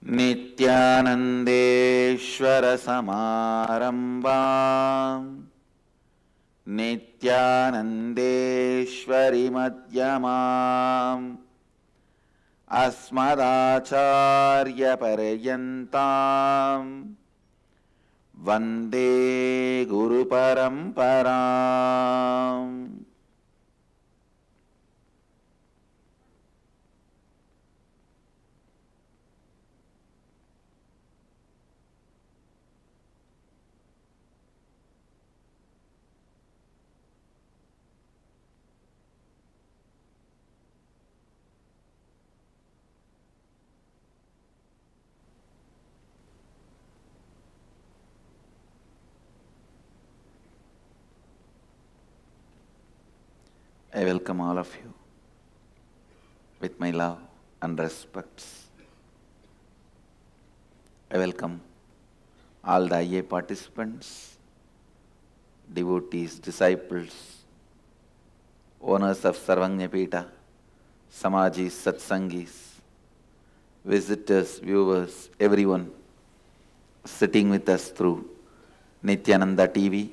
नित्यानन्देश्वर समारम्भाम् नित्यानन्देश्वरि मध्यमाम् अस्मदाचार्यपर्यन्ताम् वन्दे गुरुपरम्पराम्। I welcome all of you with my love and respects. I welcome all the IA participants, devotees, disciples, owners of Sarvanyapita, Samajis, Satsangis, visitors, viewers, everyone sitting with us through Nityananda TV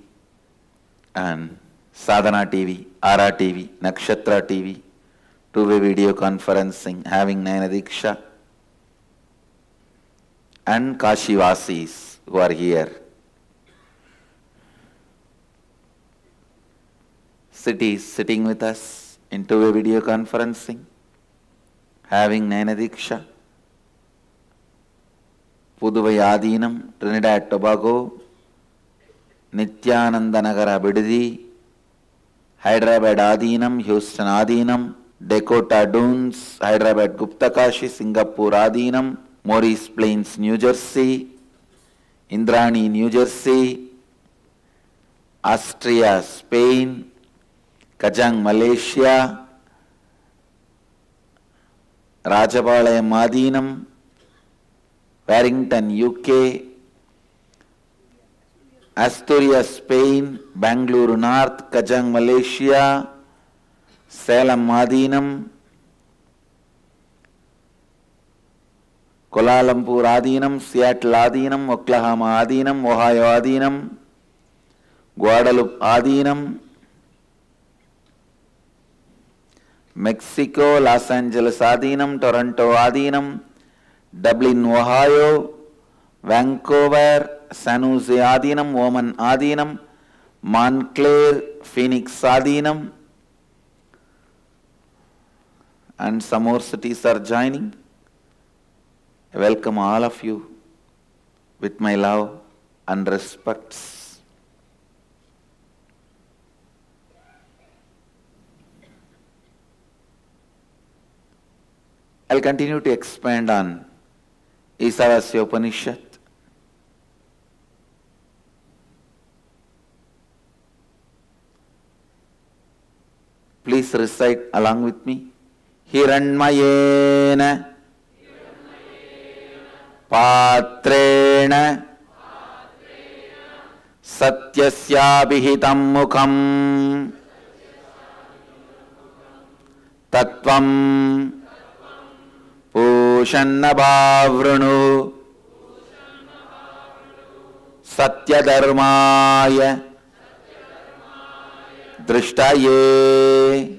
and Sadhana TV, Ara TV, Nakshatra TV, two-way video conferencing, having Nayana Diksha, and Kashivasis who are here. Cities sitting with us in two-way video conferencing, having Nayana Diksha, Puduvai Adinam, Trinidad Tobago, Nityananda Nagara Bididi, Hyderabad Adinam, Houston Adinam, Dakota Dunes, Hyderabad Guptakashi, Singapore Adinam, Maurice Plains, New Jersey, Indrani, New Jersey, Austria, Spain, Kajang, Malaysia, Rajapalayam Adinam, Warrington, UK, Asturias, Spain, Bangalore North, Kajang, Malaysia, Salem Adinam, Kuala Lumpur Adinam, Seattle Adinam, Oklahoma Adinam, Ohio Adinam, Guadalupe Adinam, Mexico, Los Angeles Adinam, Toronto Adinam, Dublin, Ohio, Vancouver, San Jose Adinam, Oman Adinam, Montclair, Phoenix Adinam, and some more cities are joining. I welcome all of you with my love and respects. I'll continue to expand on Isavasya Upanishad. Please recite along with me. Hiranmayena Patrena Satyasyabihitam mukham Tattvam Pushannabhavrunu Satyadharmaya Drishtaye.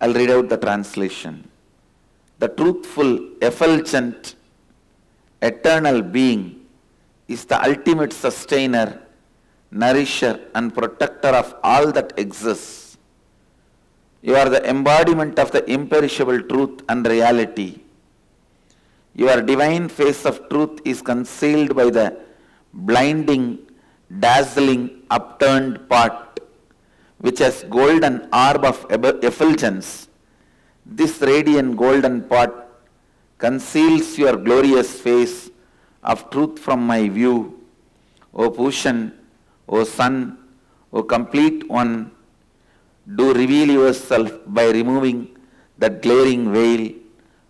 I'll read out the translation. The truthful, effulgent, eternal being is the ultimate sustainer, nourisher, and protector of all that exists. You are the embodiment of the imperishable truth and reality. Your divine face of truth is concealed by the blinding, dazzling, upturned part, which has golden orb of effulgence. This radiant golden pot conceals your glorious face of truth from my view. O Pushan, O Sun, O complete one, do reveal yourself by removing that glaring veil,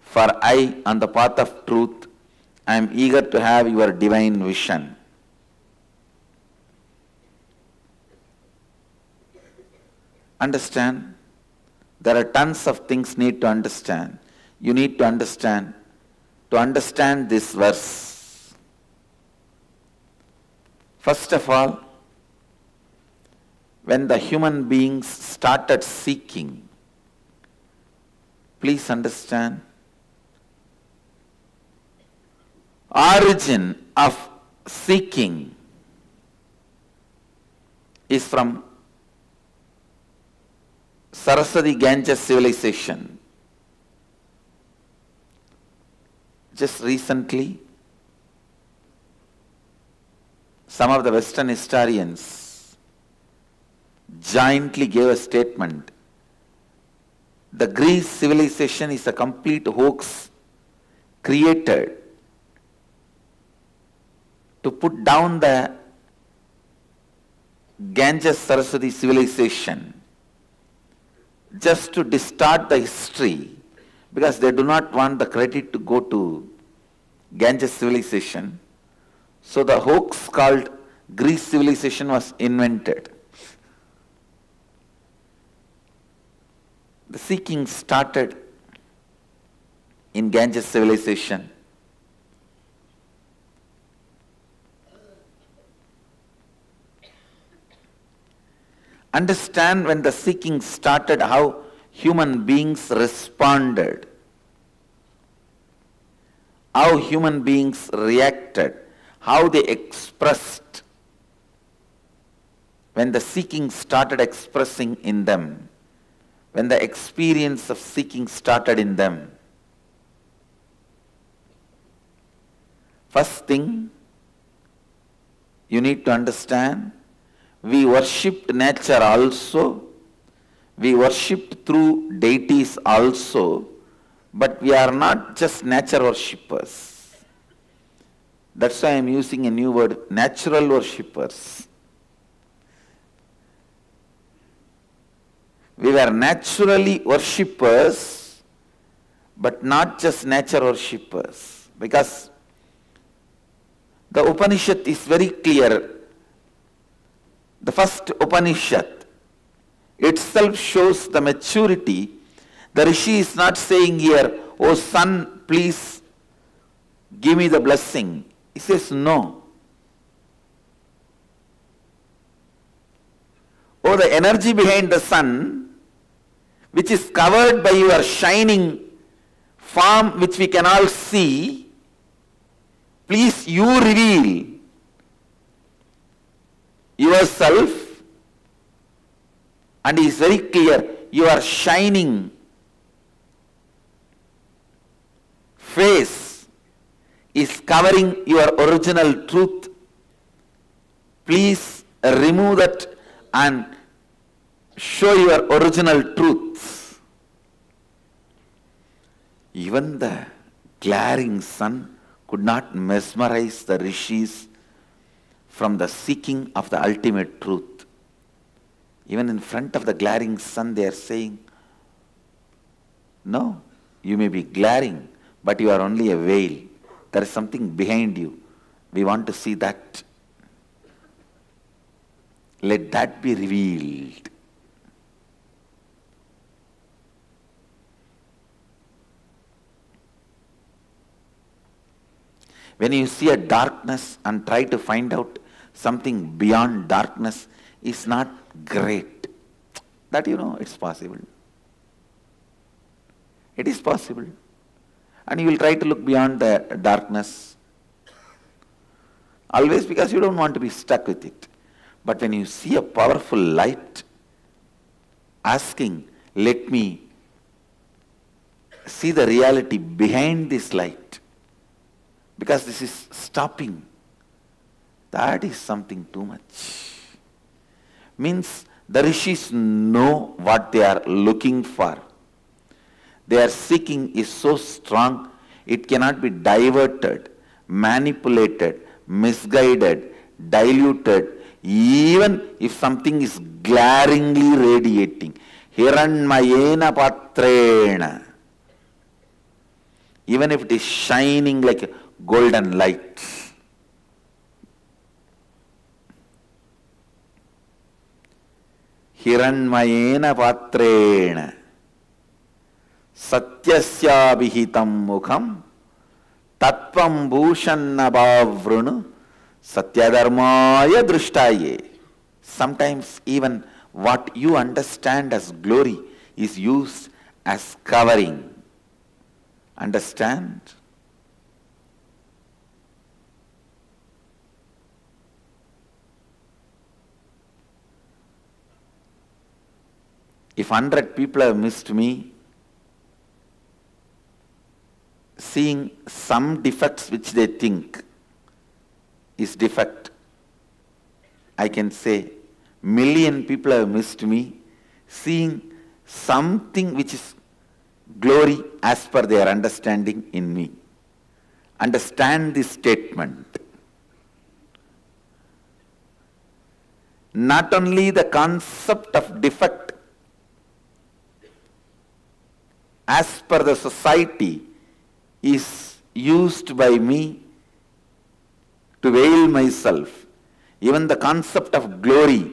for I, on the path of truth, I am eager to have your divine vision. Understand? There are tons of things need to understand. you need to understand this verse. First of all, when the human beings started seeking, please understand, origin of seeking is from Saraswati Ganges civilization. Just recently, some of the Western historians jointly gave a statement. The Greece civilization is a complete hoax created to put down the Ganges Saraswati civilization, just to distort the history, because they do not want the credit to go to Ganges civilization. So the hoax called Greece civilization was invented. The seeking started in Ganges civilization. Understand when the seeking started, how human beings responded, how human beings reacted, how they expressed. When the seeking started expressing in them, when the experience of seeking started in them, first thing you need to understand, we worshipped nature also, we worshipped through deities also, but we are not just nature worshippers. That's why I am using a new word, natural worshippers. We were naturally worshippers, but not just nature worshippers, because the Upanishad is very clear. The first Upanishad itself shows the maturity. The Rishi is not saying here, oh sun, please give me the blessing. He says, no. Oh, the energy behind the sun, which is covered by your shining form, which we can all see, please you reveal yourself. And he is very clear, your shining face is covering your original truth. Please remove that and show your original truth. Even the glaring sun could not mesmerize the rishis from the seeking of the ultimate truth. Even in front of the glaring sun, they are saying, no, you may be glaring, but you are only a veil. There is something behind you. We want to see that. Let that be revealed. When you see a darkness and try to find out something beyond darkness, is not great. That it's possible. It is possible. And you will try to look beyond the darkness. Always because you don't want to be stuck with it. But when you see a powerful light, asking, let me see the reality behind this light, because this is stopping, that is something too much. Means the rishis know what they are looking for. Their seeking is so strong, it cannot be diverted, manipulated, misguided, diluted, even if something is glaringly radiating. Hiranmayena patrena. Even if it is shining like a golden light. Hiranmayena patrena. satyasya mukham tatvam bhushannabavrunu satyadharmaya drishtaye. Sometimes even what you understand as glory is used as covering. Understand? If 100 people have missed me, seeing some defects which they think is defect, I can say, million people have missed me, seeing something which is glory as per their understanding in me. Understand this statement. Not only the concept of defect as per the society is used by me to veil myself, even the concept of glory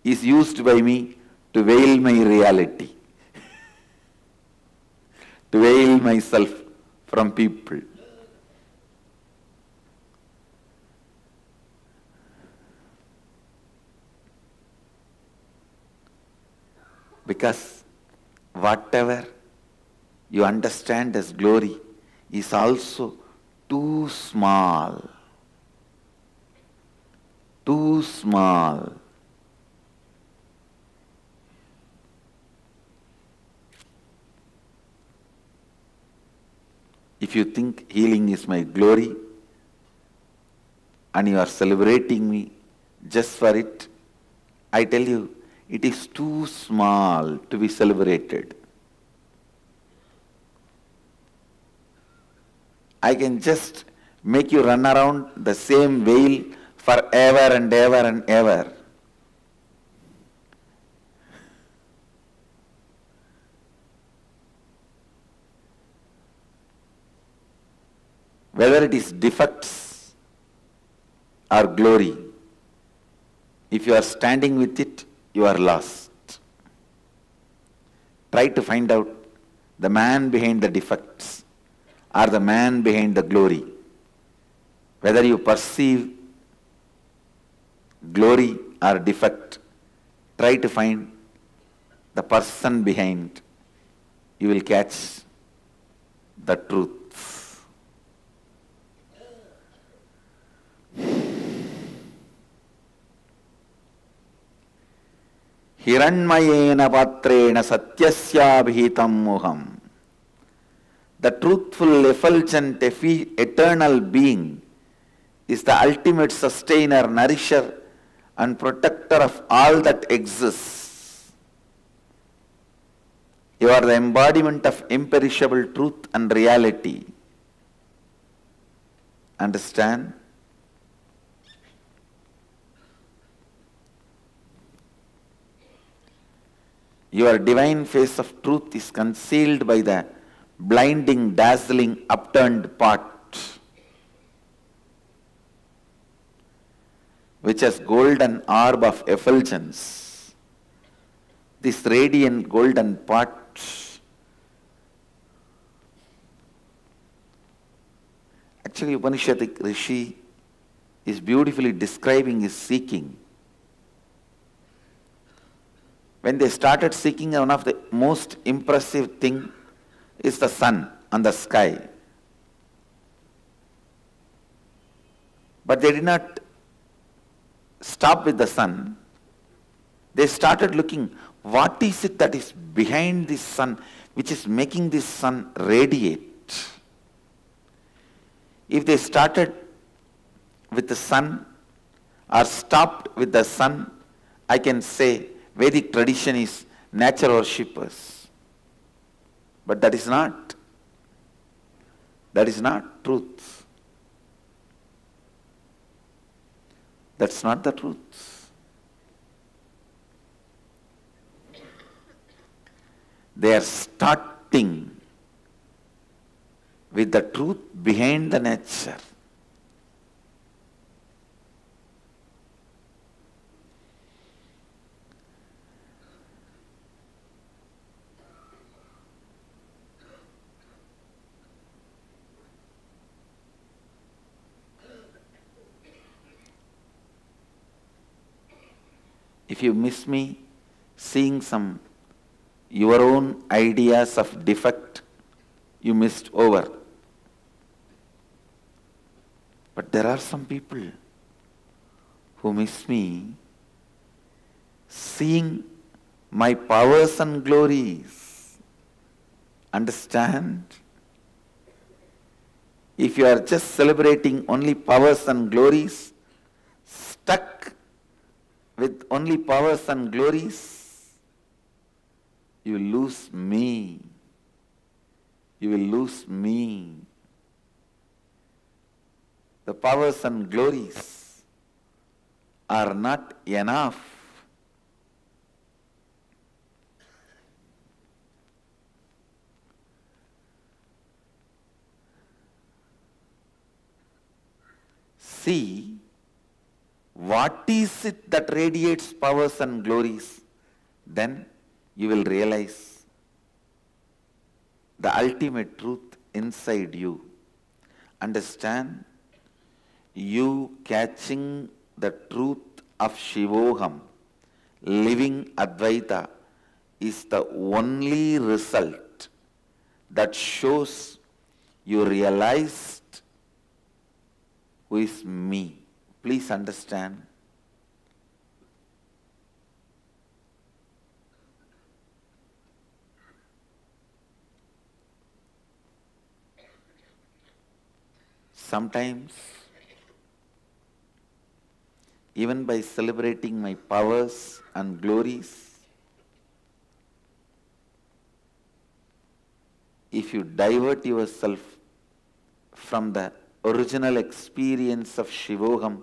is used by me to veil my reality, to veil myself from people. Because whatever you understand as glory is also too small. Too small. If you think healing is my glory and you are celebrating me just for it, I tell you, it is too small to be celebrated. I can just make you run around the same veil forever and ever and ever. Whether it is defects or glory, if you are standing with it, you are lost. Try to find out the man behind the defects or the man behind the glory. Whether you perceive glory or defect, try to find the person behind. You will catch the truth. Hiranmayena patrena satyasya bhitam muham. The truthful, effulgent, eternal being is the ultimate sustainer, nourisher, and protector of all that exists. You are the embodiment of imperishable truth and reality. Understand? Your divine face of truth is concealed by the blinding, dazzling, upturned pot, which has golden orb of effulgence. This radiant golden pot actually Upanishadic Rishi is beautifully describing his seeking. When they started seeking, one of the most impressive thing is the sun and the sky. But they did not stop with the sun. They started looking, what is it that is behind this sun, which is making this sun radiate? If they started with the sun or stopped with the sun, I can say Vedic tradition is nature worshippers. But that is not truth. That's not the truth. They are starting with the truth behind the nature. If you miss me, seeing some your own ideas of defect, you missed over. But there are some people who miss me seeing my powers and glories. Understand? If you are just celebrating only powers and glories, stuck with only powers and glories, you will lose me. You will lose me. The powers and glories are not enough. See, what is it that radiates powers and glories? Then you will realize the ultimate truth inside you. Understand? You catching the truth of Shivoham, living Advaita, is the only result that shows you realized who is me. Please understand. Sometimes, even by celebrating my powers and glories, if you divert yourself from the original experience of Shivoham,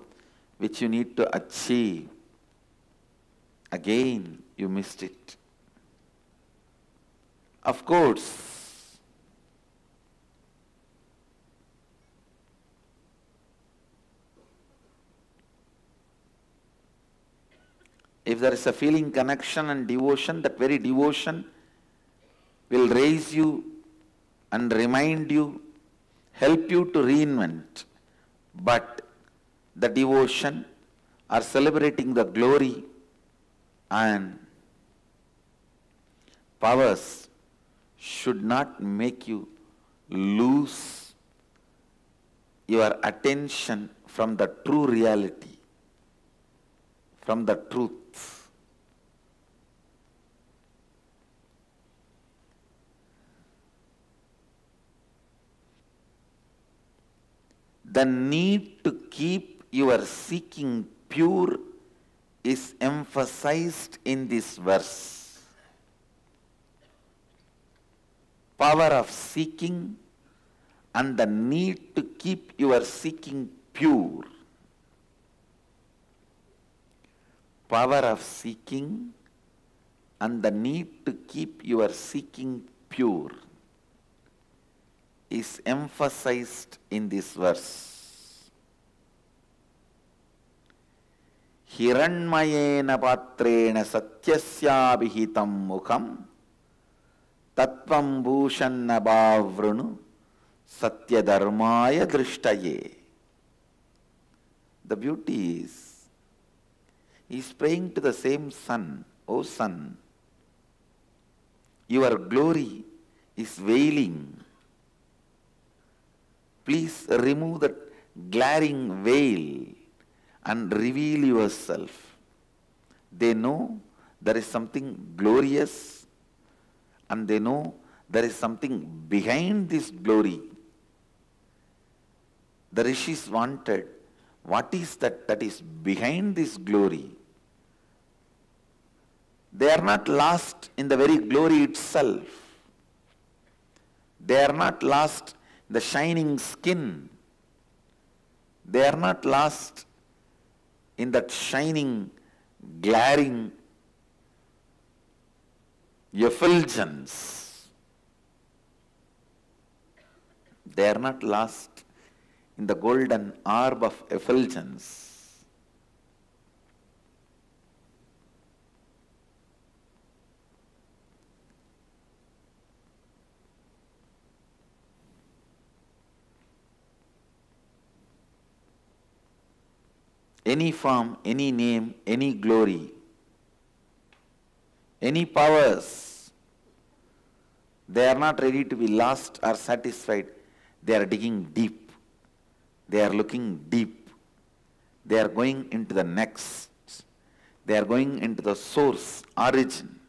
which you need to achieve, again you missed it. Of course, if there is a feeling, connection and devotion, that very devotion will raise you and remind you, help you to reinvent. But the devotion or celebrating the glory and powers should not make you lose your attention from the true reality, from the truth. The need to keep your seeking pure is emphasized in this verse. Power of seeking and the need to keep your seeking pure. Power of seeking and the need to keep your seeking pure is emphasized in this verse. Hiranmayena patrena satyasya vihitam mukham tatvam bhushanna bhavrunu satyadharmaya drishtaye. The beauty is, he is praying to the same sun. O sun, your glory is veiling. Please remove that glaring veil and reveal yourself. They know there is something glorious and they know there is something behind this glory. The rishis wanted, what is that is behind this glory? They are not lost in the very glory itself. They are not lost in the shining skin. They are not lost in that shining, glaring effulgence. They are not lost in the golden orb of effulgence. Any form, any name, any glory Any powers, they are not ready to be lost or satisfied. They are digging deep. They are looking deep. They are going into the next. They are going into the source, origin.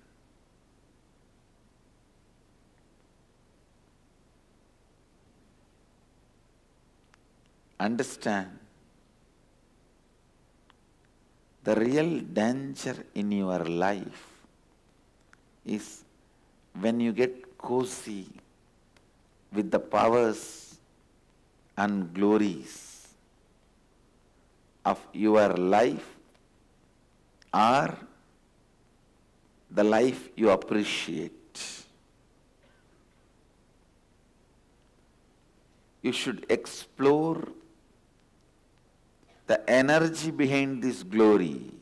Understand, the real danger in your life is when you get cozy with the powers and glories of your life or the life you appreciate. You should explore the energy behind this glory,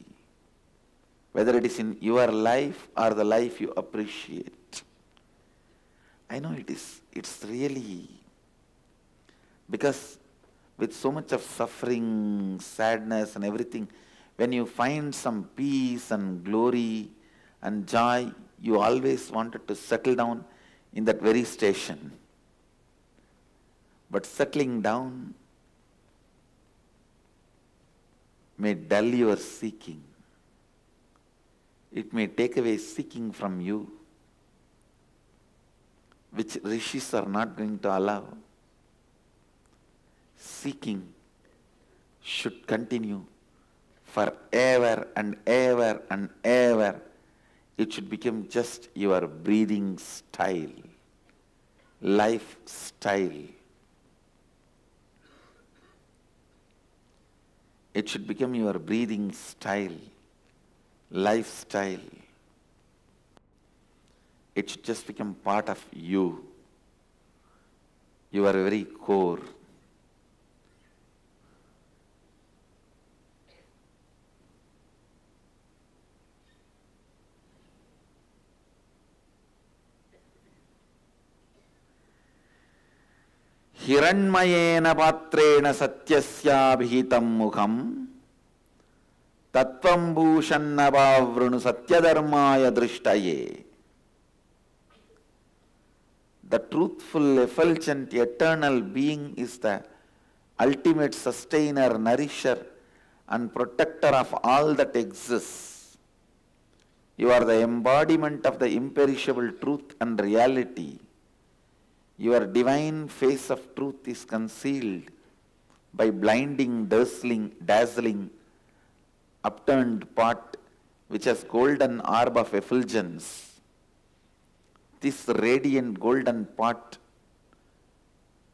whether it is in your life or the life you appreciate. I know it's really, because with so much of suffering, sadness and everything, when you find some peace and glory and joy, you always wanted to settle down in that very station. But settling down may dull your seeking. It may take away seeking from you, which rishis are not going to allow. Seeking should continue forever and ever and ever. It should become just your breathing style, lifestyle. It should become your breathing style, lifestyle. It should just become part of you, your very core. हिरण्मयेन पात्रेण सत्यस्याभिहितं मुखं तत्त्वं भूषन्नवावृणु सत्यधर्माय दृष्टये. The truthful, effulgent, eternal being is the ultimate sustainer, nourisher and protector of all that exists. You are the embodiment of the imperishable truth and reality. Your divine face of truth is concealed by blinding, dazzling, upturned pot which has golden orb of effulgence. This radiant golden pot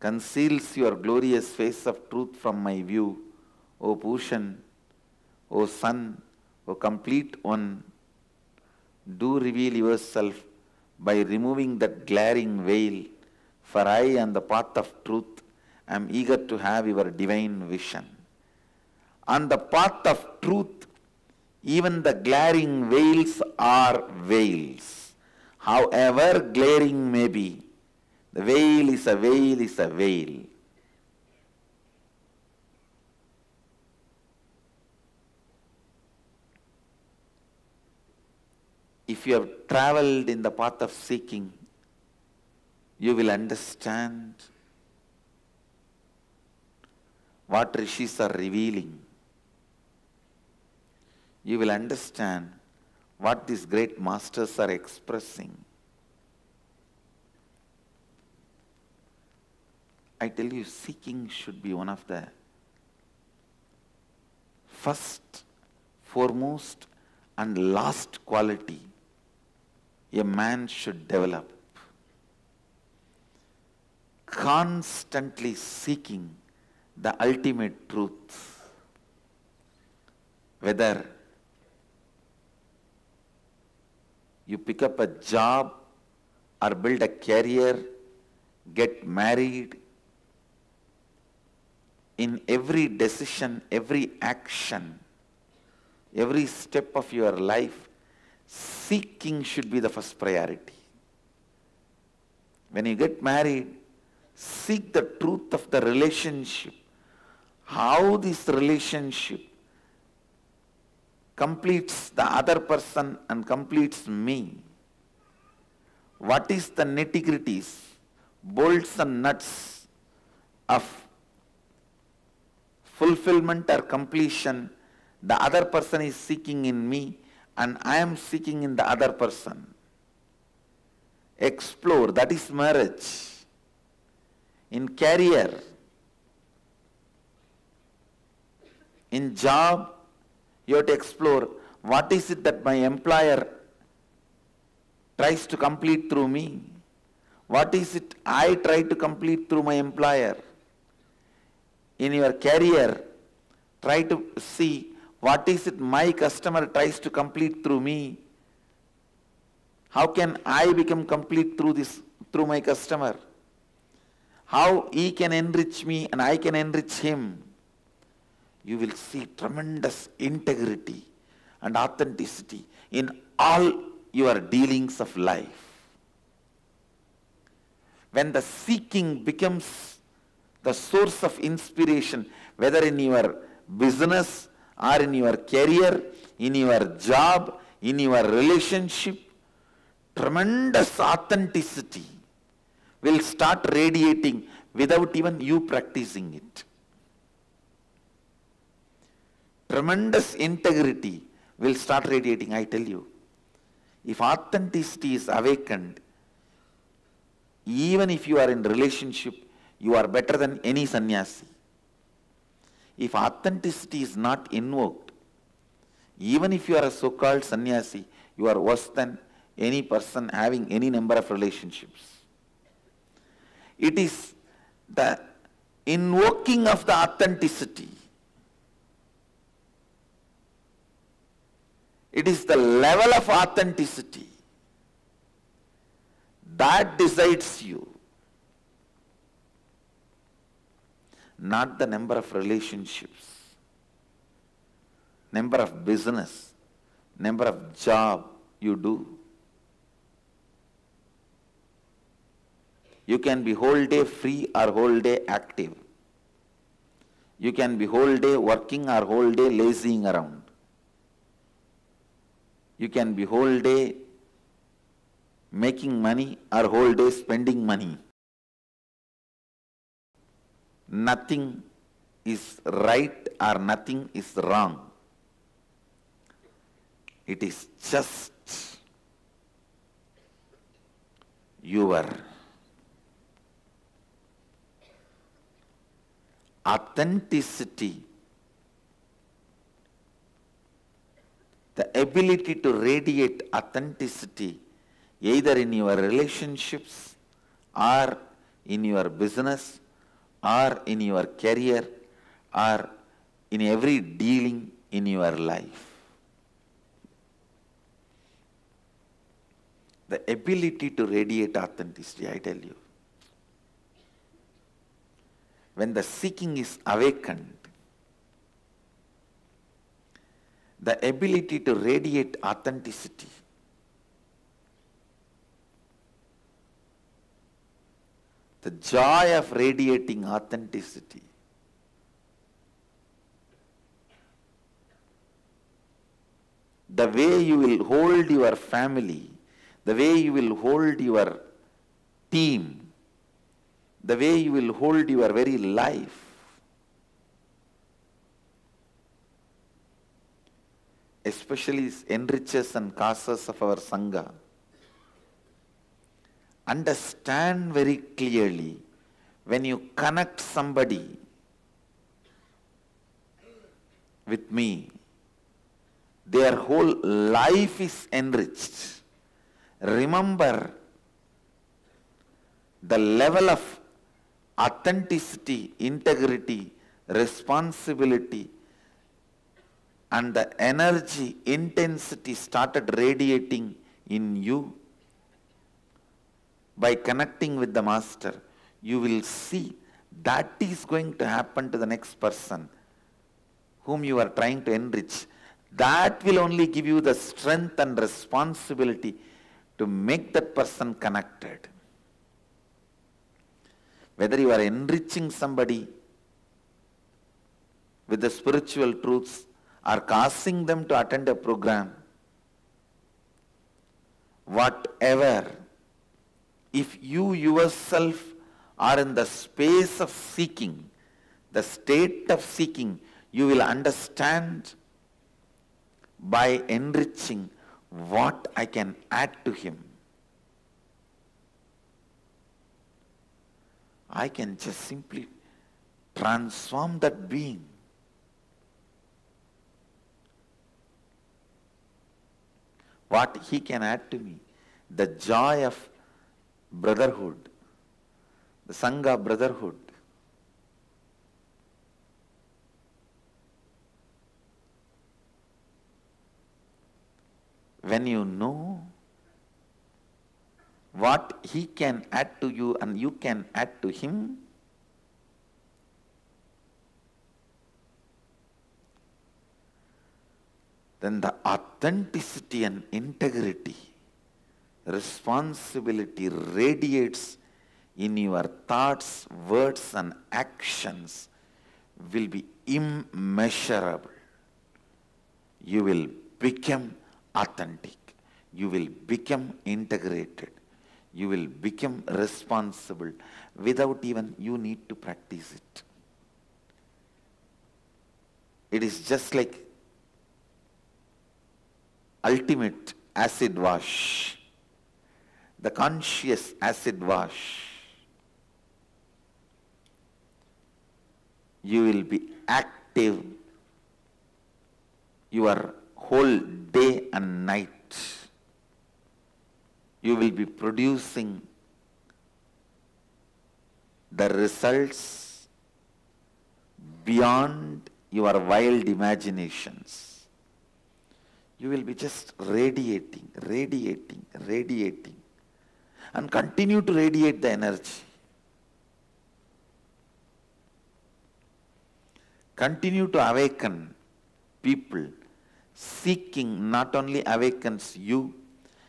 conceals your glorious face of truth from my view, O Bhushan, O Sun, O complete one. Do reveal yourself by removing that glaring veil. For I, on the path of truth, am eager to have your divine vision. On the path of truth, even the glaring veils are veils. However glaring may be, the veil is a veil is a veil. If you have traveled in the path of seeking, you will understand what rishis are revealing. You will understand what these great masters are expressing. I tell you, seeking should be one of the first, foremost and last quality a man should develop. Constantly seeking the ultimate truth, whether you pick up a job or build a career, get married, in every decision, every action, every step of your life, seeking should be the first priority. When you get married, seek the truth of the relationship. How this relationship completes the other person and completes me. What is the nitty-gritties, bolts and nuts of fulfillment or completion the other person is seeking in me and I am seeking in the other person? Explore, that is marriage. In career, in job, you have to explore what is it that my employer tries to complete through me. What is it I try to complete through my employer? In your career, try to see what is it my customer tries to complete through me. How can I become complete through my customer? How he can enrich me and I can enrich him. You will see tremendous integrity and authenticity in all your dealings of life. When the seeking becomes the source of inspiration, whether in your business or in your career, in your job, in your relationship, tremendous authenticity will start radiating without even you practicing it. Tremendous integrity will start radiating, I tell you. If authenticity is awakened, even if you are in relationship, you are better than any sannyasi. If authenticity is not invoked, even if you are a so-called sannyasi, you are worse than any person having any number of relationships. It is the invoking of the authenticity. It is the level of authenticity that decides you, not the number of relationships, number of business, number of job you do. You can be whole day free or whole day active. You can be whole day working or whole day lazying around. You can be whole day making money or whole day spending money. Nothing is right or nothing is wrong. It is just your authenticity, the ability to radiate authenticity either in your relationships or in your business or in your career or in every dealing in your life. The ability to radiate authenticity, I tell you. When the seeking is awakened, the ability to radiate authenticity, the joy of radiating authenticity, the way you will hold your family, the way you will hold your team, the way you will hold your very life, especially enriches and causes of our Sangha. Understand very clearly, when you connect somebody with me, their whole life is enriched. Remember, the level of authenticity, integrity, responsibility, and the energy, intensity started radiating in you by connecting with the Master. You will see that is going to happen to the next person whom you are trying to enrich. That will only give you the strength and responsibility to make that person connected. Whether you are enriching somebody with the spiritual truths or causing them to attend a program, whatever, if you yourself are in the space of seeking, the state of seeking, you will understand by enriching what I can add to him. I can just simply transform that being. What he can add to me, the joy of brotherhood, the Sangha brotherhood. When you know what he can add to you and you can add to him, then the authenticity and integrity, responsibility radiates in your thoughts, words and actions will be immeasurable. You will become authentic. You will become integrated. You will become responsible without even you need to practice it. It is just like ultimate acid wash, the conscious acid wash. You will be active your whole day and night. You will be producing the results beyond your wild imaginations. You will be just radiating, radiating, radiating, and continue to radiate the energy. Continue to awaken people. Seeking not only awakens you,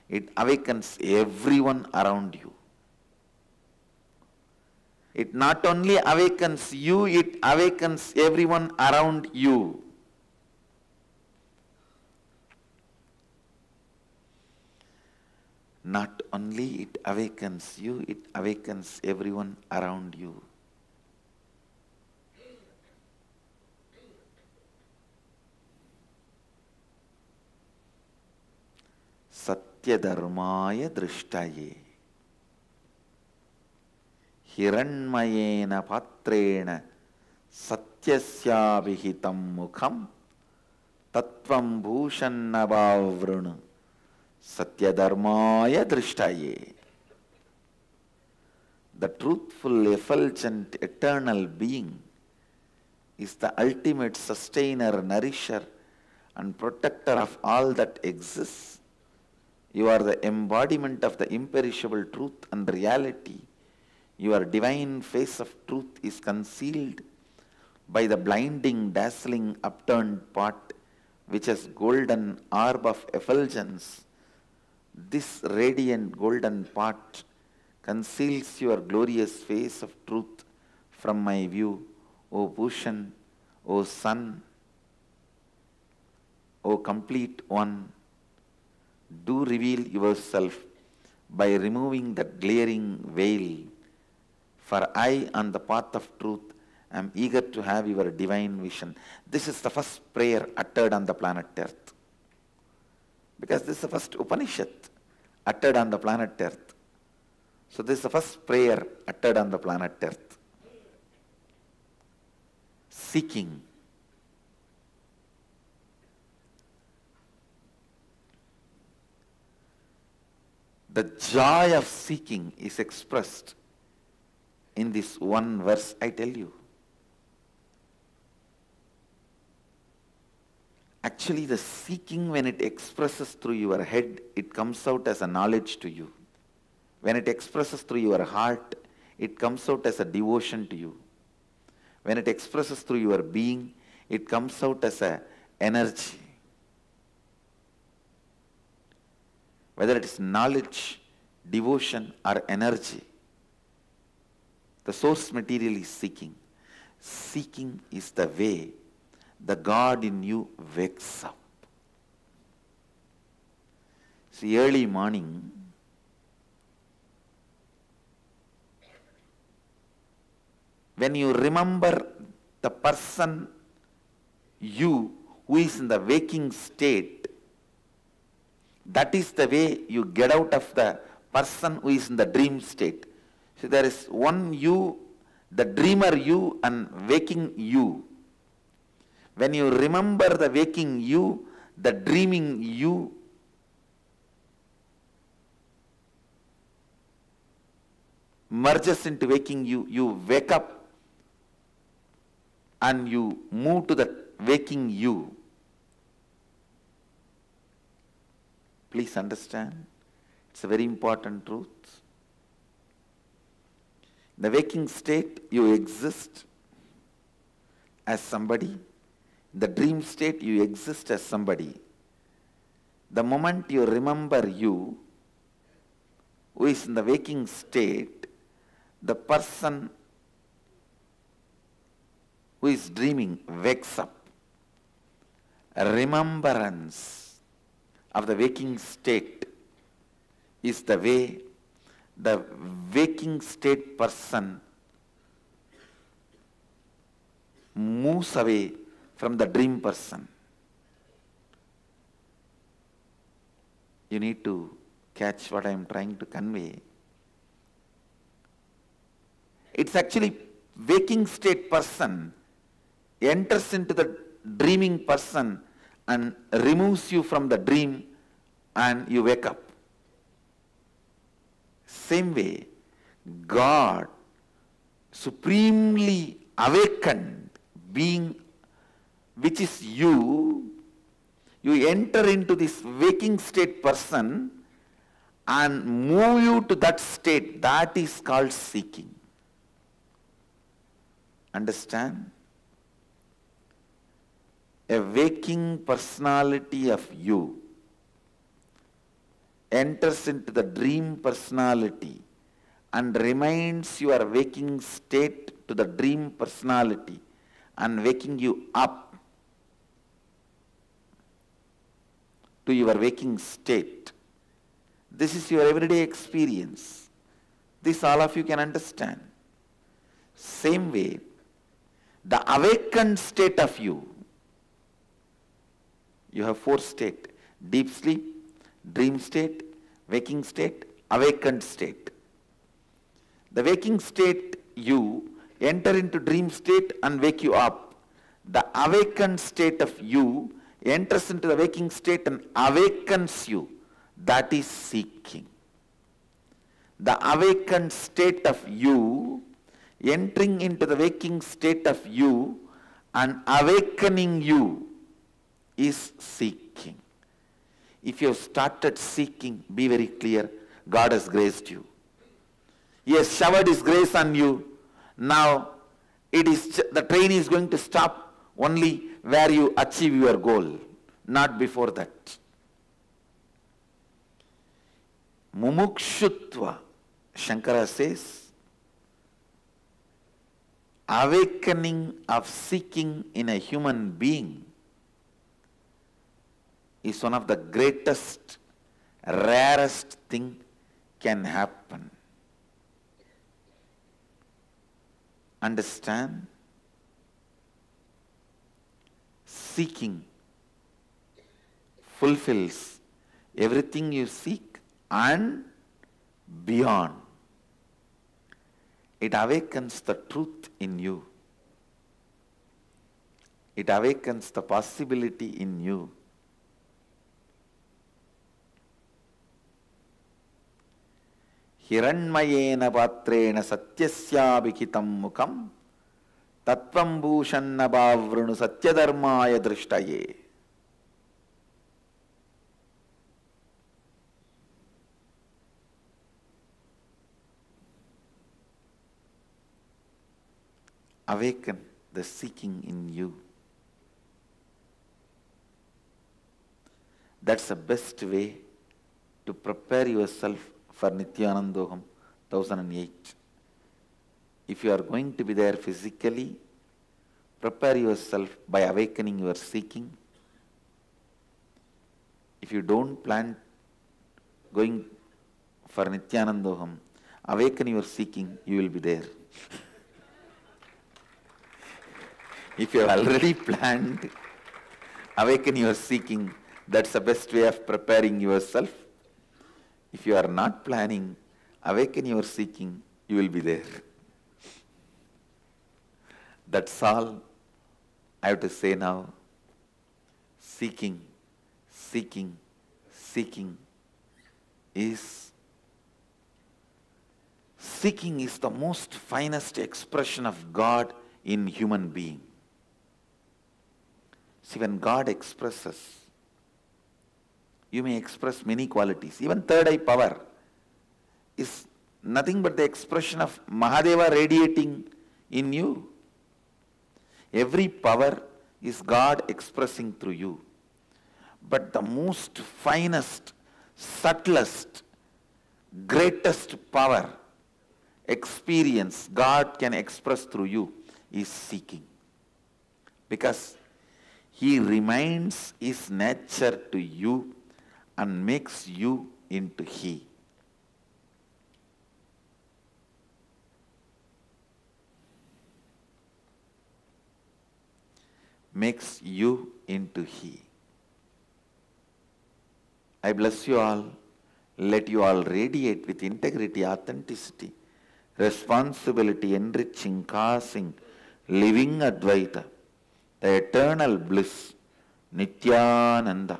it awakens everyone around you. It not only awakens you, it awakens everyone around you. Not only it awakens you, it awakens everyone around you. Satyadharmaya drishtaye hiranmayena patrena satyasya vihitam mukham tattvam bhushannabavrunu satyadharmaya drishtaye. The truthful, effulgent, eternal being is the ultimate sustainer, nourisher and protector of all that exists. You are the embodiment of the imperishable truth and reality. Your divine face of truth is concealed by the blinding, dazzling, upturned pot, which has golden orb of effulgence. This radiant golden pot conceals your glorious face of truth from my view, O Bhushan, O Sun, O complete one. Do reveal yourself by removing that glaring veil, for I, on the path of truth, am eager to have your divine vision. This is the first prayer uttered on the planet Earth. Because this is the first Upanishad uttered on the planet Earth. So this is the first prayer uttered on the planet Earth. Seeking. The joy of seeking is expressed in this one verse I tell you. Actually, the seeking, when it expresses through your head, it comes out as a knowledge to you. When it expresses through your heart, it comes out as a devotion to you. When it expresses through your being, it comes out as an energy. Whether it is knowledge, devotion or energy, the source material is seeking. Seeking is the way the God in you wakes up. See, early morning, when you remember the person you who is in the waking state, that is the way you get out of the person who is in the dream state. So there is one you, the dreamer you and waking you. When you remember the waking you, the dreaming you merges into waking you. You wake up and you move to the waking you. Please understand, it's a very important truth. In the waking state, you exist as somebody. In the dream state, you exist as somebody. The moment you remember you, who is in the waking state, the person who is dreaming wakes up. A remembrance of the waking state is the way the waking state person moves away from the dream person. You need to catch what I am trying to convey. It's actually waking state person enters into the dreaming person and removes you from the dream and you wake up. Same way, God, supremely awakened being, which is you enter into this waking state person and move you to that state. That is called seeking. Understand? A waking personality of you enters into the dream personality and reminds your waking state to the dream personality and waking you up to your waking state. This is your everyday experience. This all of you can understand. Same way, the awakened state of you have four states: deep sleep, dream state, waking state, awakened state. The waking state you enter into dream state and wake you up. The awakened state of you enters into the waking state and awakens you. That is seeking. The awakened state of you entering into the waking state of you and awakening you is seeking. If you have started seeking, be very clear, God has graced you. He has showered His grace on you. Now, the train is going to stop only where you achieve your goal, not before that. Mumukshutva, Shankara says, awakening of seeking in a human being is one of the greatest, rarest thing can happen. Understand? Seeking fulfills everything you seek and beyond. It awakens the truth in you. It awakens the possibility in you. Hiranmayena patrena satyasyabikitam mukam tatvam bhushanna bhavrunu satyadharmaya drishtaye. Awaken the seeking in you. That's the best way to prepare yourself for Nityanandoham 1008. If you are going to be there physically, prepare yourself by awakening your seeking. If you don't plan going for Nityanandoham, awaken your seeking, you will be there. If you have already planned, awaken your seeking, that's the best way of preparing yourself. If you are not planning, awaken your seeking, you will be there. That's all I have to say now. Seeking, seeking, seeking is the most finest expression of God in human being. See, when God expresses, you may express many qualities. Even third eye power is nothing but the expression of Mahadeva radiating in you. Every power is God expressing through you. But the most finest, subtlest, greatest power, experience God can express through you is seeking. Because He reminds His nature to you and makes you into He. Makes you into He. I bless you all. Let you all radiate with integrity, authenticity, responsibility, enriching, causing, living Advaita, the eternal bliss, Nityananda.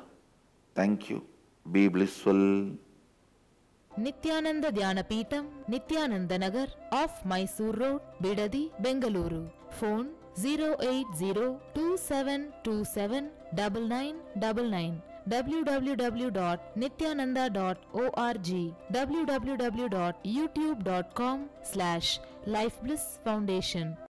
Thank you. Be blissful. Nityananda Dhyanapitham, Nityananda Nagar, off Mysore Road, Bidadi, Bengaluru. Phone 08027279999. www.nityananda.org, www.youtube.com/Life Bliss Foundation.